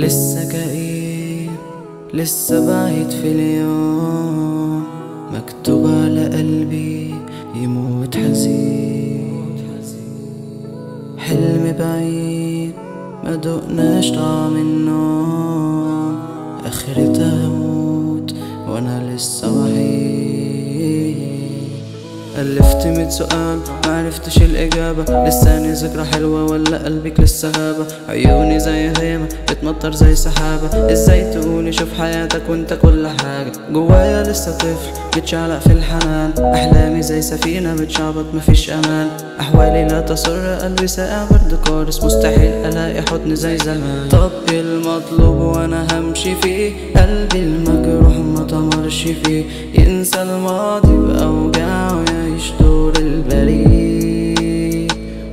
لسه كئيب، لسه بعيد في اليوم، مكتوب على قلبي يموت حزين. حلم بعيد ما دقناش طعم النوم، اخرتها هموت وانا لسه وحيد. ألفت 100 سؤال معرفتش الإجابة، لساني ذكرى حلوة ولا قلبك لسه غابة؟ عيوني زي غيمة بتمطر زي سحابة، ازاي تقولي شوف حياتك وانت كل حاجة؟ جوايا لسه طفل متشعلق في الحنان، أحلامي زي سفينة بتشعبط مفيش أمان، أحوالي لا تسر قلبي ساقع برد قارس، مستحيل ألاقي حضن زي زمان. طب إيه المطلوب وأنا همشي فيه؟ قلبي المجروح ما تمرش فيه، ينسى الماضي بأوجاعه يعيش دور البريء،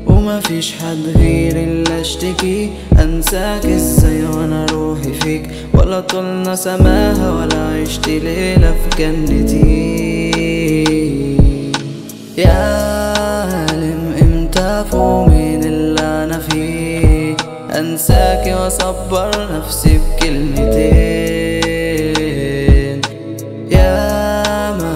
ومفيش حد غير اللي اشتكي. انساك ازاي وانا روحي فيك، ولا طولنا سماها ولا عشت ليلة في جنتي. يا عالم امتى فوق من اللي انا فيه، انساكي واصبر نفسي بكلمتين. ياما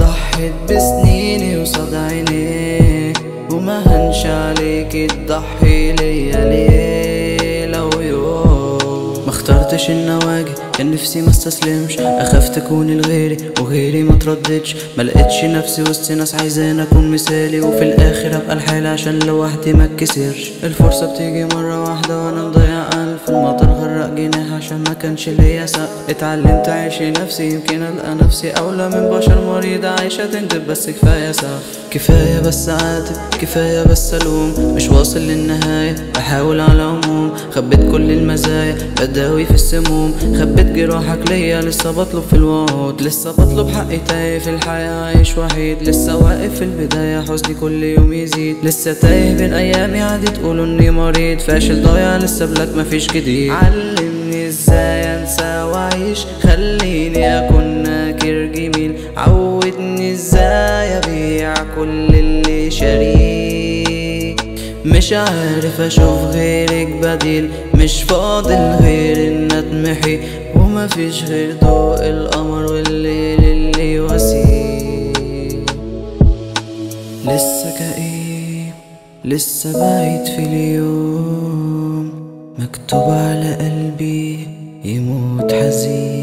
ضحيت بسنيني وصد عينيه، وما هنش عليكي تضحي ليا ليلة ويوم. ما اخترتش النواجي كان نفسي ما استسلمش، اخاف تكوني لغيري وغيري ما ترددش، ما لقيتش نفسي وسط ناس عايزين اكون مثالي، وفي الاخر ابقى الحالة عشان لوحدي ما اتكسرش. الفرصة بتيجي مرة واحدة وانا مضيع الف، المطر غرق جناح عشان ما كانش ليا سقف. اتعلمت اعيش لنفسي يمكن القى نفسي اولى من بشر مريضة عايشة تندب، بس كفاية سقف. كفاية بس عاتب، كفاية بس الوم، مش واصل للنهاية بحاول على العموم. خبيت كل المزايا بداوي في السموم، خبيت جراحك ليا لسه بطلب في الوعود، لسه بطلب حقي تايه في الحياة عايش وحيد، لسه واقف في البداية حزني كل يوم يزيد، لسه تايه بين ايامي عادي تقولوا اني مريض فاشل ضايع لسه بلاك مفيش جديد. علمني ازاي انسى واعيش، خليني اكون ناكر جميل، عودني ازاي ابيع كل اللي شاريه، مش عارف اشوف غيرك بديل، مش فاضل غير ان اتمحي، ومفيش غير ضوء القمر والليل اللي وسيم. لسه كئيب، لسه بعيد في اليوم، مكتوب على قلبي يموت حزين.